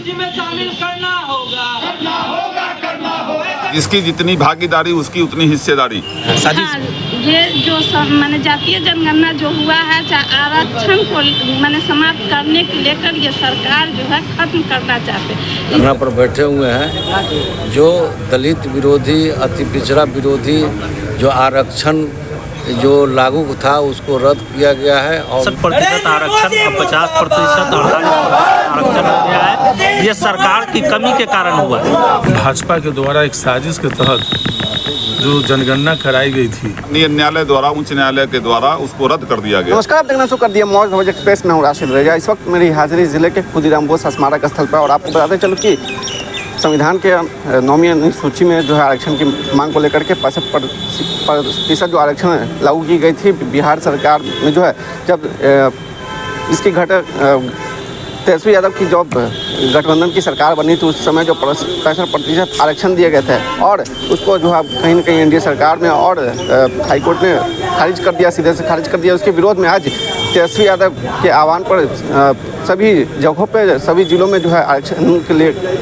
सूची में शामिल करना होगा। जिसकी जितनी भागीदारी उसकी उतनी हिस्सेदारी। हाँ, ये जो माने जातीय जनगणना जो हुआ है आरक्षण को माने समाप्त करने को लेकर ये सरकार जो है खत्म करना चाहते हैं। धरना पर बैठे हुए हैं जो दलित विरोधी, अति पिछड़ा विरोधी जो आरक्षण जो लागू था उसको रद्द किया गया है और 60% आरक्षण और 50% 48% आरक्षण हो गया है। ये सरकार की कमी के कारण हुआ है। भाजपा के द्वारा एक साजिश के तहत जो जनगणना कराई गई थी, न्यायालय द्वारा, उच्च न्यायालय के द्वारा उसको रद्द कर दिया गया। नमस्कार, आप देखना शुरू कर दिया मौज ध्वज एक्सप्रेस में हूं राशिद रजा। इस वक्त मेरी हाजिरी जिले के खुदीराम बोस स्मारक स्थल पर और आपको बताते चलो कि संविधान के 9वीं अनुसूची में जो है आरक्षण की मांग को लेकर के 65% जो आरक्षण लागू की गई थी बिहार सरकार में जो है जब इसकी तेजस्वी यादव की जब गठबंधन की सरकार बनी तो उस समय जो 65% आरक्षण दिए गए थे और उसको जो है कहीं न कहीं एनडीए सरकार में और हाईकोर्ट ने खारिज कर दिया, सीधे से खारिज कर दिया। उसके विरोध में आज तेजस्वी यादव के आह्वान पर सभी जगहों पे सभी जिलों में जो है आरक्षण के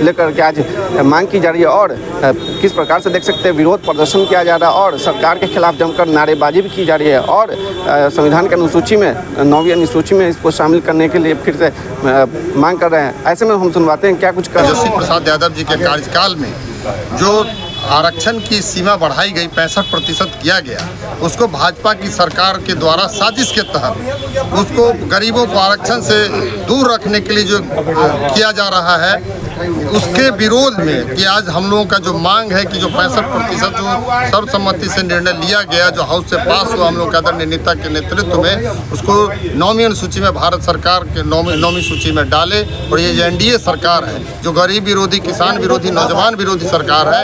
लेकर के आज मांग की जा रही है और किस प्रकार से देख सकते हैं विरोध प्रदर्शन किया जा रहा है और सरकार के खिलाफ जमकर नारेबाजी भी की जा रही है और संविधान के अनुसूची में 9वीं अनुसूची में इसको शामिल करने के लिए फिर से मांग कर रहे हैं। ऐसे में हम सुनवाते हैं क्या कुछ कर तेजस्वी प्रसाद यादव जी के कार्यकाल में जो आरक्षण की सीमा बढ़ाई गई 65% किया गया, उसको भाजपा की सरकार के द्वारा साजिश के तहत उसको गरीबों को आरक्षण से दूर रखने के लिए जो किया जा रहा है उसके विरोध में कि आज हम लोगों का जो मांग है कि जो 65% जो सर्वसम्मति से निर्णय लिया गया, जो हाउस से पास हुआ हम लोग के आदरणीय नेता के नेतृत्व में, उसको 9वीं अनुसूची में भारत सरकार के 9वीं सूची में डाले। और ये एनडीए सरकार है जो गरीब विरोधी, किसान विरोधी, नौजवान विरोधी सरकार है,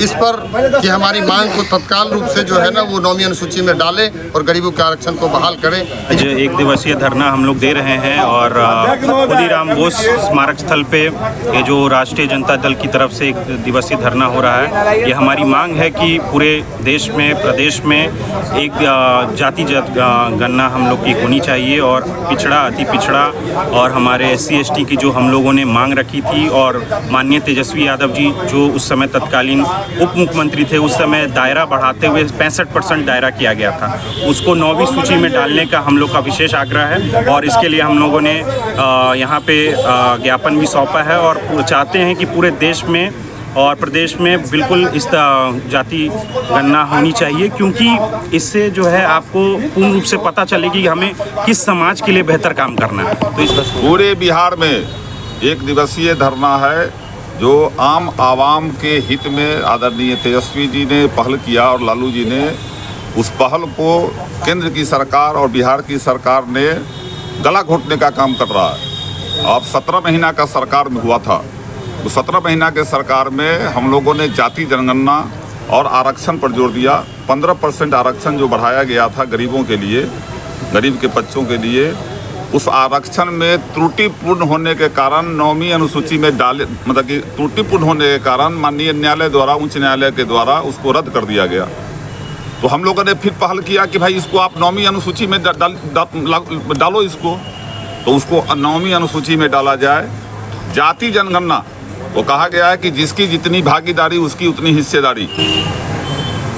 इस पर कि हमारी मांग को तत्काल रूप से जो है ना वो 9वीं अनुसूची में डाले और गरीबों के आरक्षण को बहाल करें। जो 1 दिवसीय धरना हम लोग दे रहे हैं और खुदीराम बोस स्मारक स्थल पे ये जो राष्ट्रीय जनता दल की तरफ से 1 दिवसीय धरना हो रहा है, ये हमारी मांग है कि पूरे देश में, प्रदेश में एक जाति गणना हम लोग की होनी चाहिए और पिछड़ा, अति पिछड़ा और हमारे SC ST की जो हम लोगों ने मांग रखी थी और माननीय तेजस्वी यादव जी जो उस समय तत्कालीन उप मुख्यमंत्री थे, उस समय दायरा बढ़ाते हुए 65% दायरा किया गया था, उसको 9वीं सूची में डालने का हम लोग का विशेष आग्रह है और इसके लिए हम लोगों ने यहाँ पे ज्ञापन भी सौंपा है और चाहते हैं कि पूरे देश में और प्रदेश में बिल्कुल इस जाति गणना होनी चाहिए, क्योंकि इससे जो है आपको पूर्ण रूप से पता चलेगी कि हमें किस समाज के लिए बेहतर काम करना है। तो इस पूरे बिहार में 1 दिवसीय धरना है जो आम आवाम के हित में आदरणीय तेजस्वी जी ने पहल किया और लालू जी ने उस पहल को केंद्र की सरकार और बिहार की सरकार ने गला घोटने का काम कर रहा है। अब 17 महीना का सरकार में हुआ था, तो 17 महीना के सरकार में हम लोगों ने जाति जनगणना और आरक्षण पर जोर दिया। 15% आरक्षण जो बढ़ाया गया था गरीबों के लिए, गरीब के बच्चों के लिए, उस आरक्षण में त्रुटिपूर्ण होने के कारण 9वीं अनुसूची में डाले, मतलब कि त्रुटिपूर्ण होने के कारण माननीय न्यायालय द्वारा, उच्च न्यायालय के द्वारा उसको रद्द कर दिया गया। तो हम लोगों ने फिर पहल किया कि भाई इसको आप 9वीं अनुसूची में डालो इसको, तो उसको 9वीं अनुसूची में डाला जाए। जाति जनगणना वो कहा गया है कि जिसकी जितनी भागीदारी उसकी उतनी हिस्सेदारी।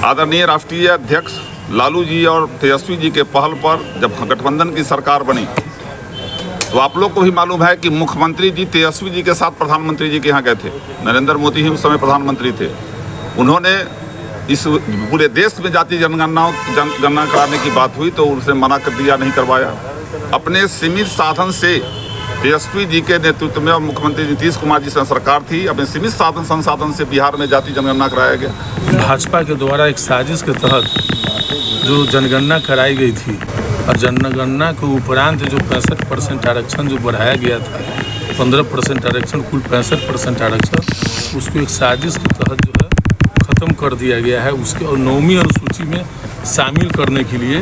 आदरणीय राष्ट्रीय अध्यक्ष लालू जी और तेजस्वी जी के पहल पर जब गठबंधन की सरकार बनी तो आप लोग को भी मालूम है कि मुख्यमंत्री जी तेजस्वी जी के साथ प्रधानमंत्री जी के यहाँ गए थे। नरेंद्र मोदी ही उस समय प्रधानमंत्री थे। उन्होंने इस पूरे देश में जाति गणना कराने की बात हुई तो उनसे मना कर दिया, नहीं करवाया। अपने सीमित साधन से तेजस्वी जी के नेतृत्व में और मुख्यमंत्री नीतीश कुमार जी से सरकार थी, अपने सीमित संसाधन से बिहार में जाति जनगणना कराया गया। भाजपा के द्वारा एक साजिश के तहत जो जनगणना कराई गई थी और जनगणना के उपरांत जो 65% आरक्षण जो बढ़ाया गया था, 15% आरक्षण, कुल 65% आरक्षण, उसको एक साजिश के तहत जो है ख़त्म कर दिया गया है। उसके और 9वीं अनुसूची में शामिल करने के लिए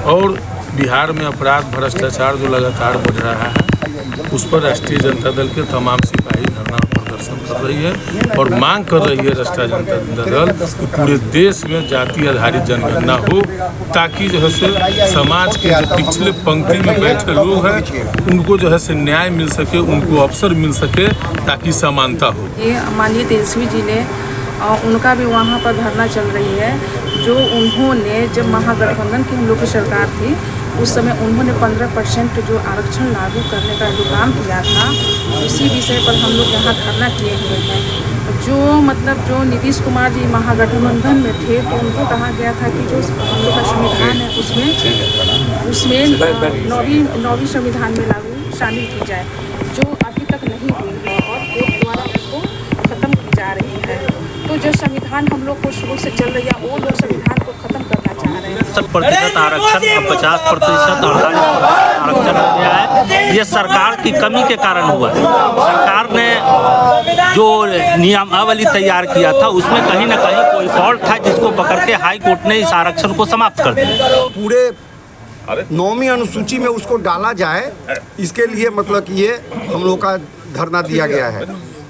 और बिहार में अपराध, भ्रष्टाचार जो लगातार बढ़ रहा है, उस पर राष्ट्रीय जनता दल के तमाम सिपाही धरना प्रदर्शन प्रदर्शन कर रही है और मांग कर रही है राष्ट्रीय जनता दल कि पूरे देश में जाति आधारित जनगणना हो, ताकि जो है से समाज के जो पिछले पंक्ति में बैठे लोग हैं उनको जो है से न्याय मिल सके, उनको अवसर मिल सके, ताकि समानता हो। ये माननीय तेजस्वी जी ने उनका भी वहाँ पर धरना चल रही है, जो उन्होंने जब महागठबंधन की हम लोग की सरकार थी उस समय उन्होंने 15% जो आरक्षण लागू करने का जो काम किया था, उसी विषय पर हम लोग यहाँ धरना किए हुए हैं। जो नीतीश कुमार जी महागठबंधन में थे तो उनको कहा गया था कि जो हम लोग का संविधान है उसमें नौवीं संविधान में लागू शामिल की जाए, जो अभी तक नहीं हुई है और कोर्ट द्वारा उसको ख़त्म की जा रही है। तो जो संविधान हम लोग को शुरू से चल रही है वो लोग संविधान को ख़त्म करना चाह रहे हैं। 70% आरक्षण अब 50%, 48% आरक्षण हो गया है। ये सरकार की कमी के कारण हुआ है। सरकार ने जो नियमावली तैयार किया था उसमें कहीं ना कहीं कोई फॉल्ट था, जिसको पकड़ के हाई कोर्ट ने इस आरक्षण को समाप्त कर दिया। पूरे 9वीं अनुसूची में उसको डाला जाए, इसके लिए मतलब कि ये हम लोग का धरना दिया गया है।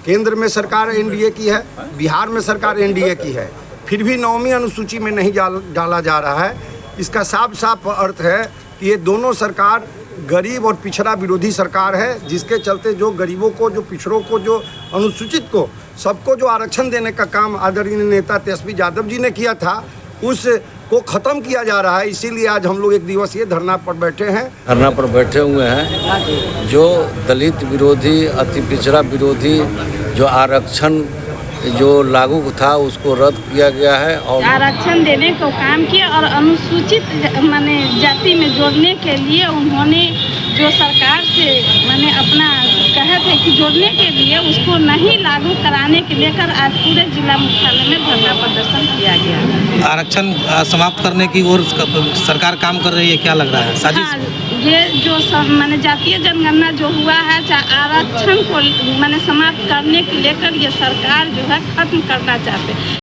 केंद्र में सरकार एनडीए की है, बिहार में सरकार एनडीए की है, फिर भी 9वीं अनुसूची में नहीं डाला जा रहा है। इसका साफ साफ अर्थ है कि ये दोनों सरकार गरीब और पिछड़ा विरोधी सरकार है, जिसके चलते जो गरीबों को, जो पिछड़ों को, जो अनुसूचित को, सबको जो आरक्षण देने का काम आदरणीय नेता तेजस्वी यादव जी ने किया था उसको ख़त्म किया जा रहा है। इसीलिए आज हम लोग एक दिवसीय धरना पर बैठे हैं। धरना पर बैठे हुए हैं जो दलित विरोधी, अति पिछड़ा विरोधी जो आरक्षण जो लागू था उसको रद्द किया गया है और आरक्षण देने को काम किया और अनुसूचित माने जाति में जोड़ने के लिए उन्होंने जो सरकार से माने अपना कहे थे कि जोड़ने के लिए उसको नहीं लागू कराने के लेकर आज पूरे जिला मुख्यालय में धरना प्रदर्शन किया गया। आरक्षण समाप्त करने की ओर सरकार काम कर रही है, क्या लग रहा है साजिश? ये जो माने जातीय जनगणना जो हुआ है, आरक्षण को माने समाप्त करने के लेकर ये सरकार जो है खत्म करना चाहते हैं।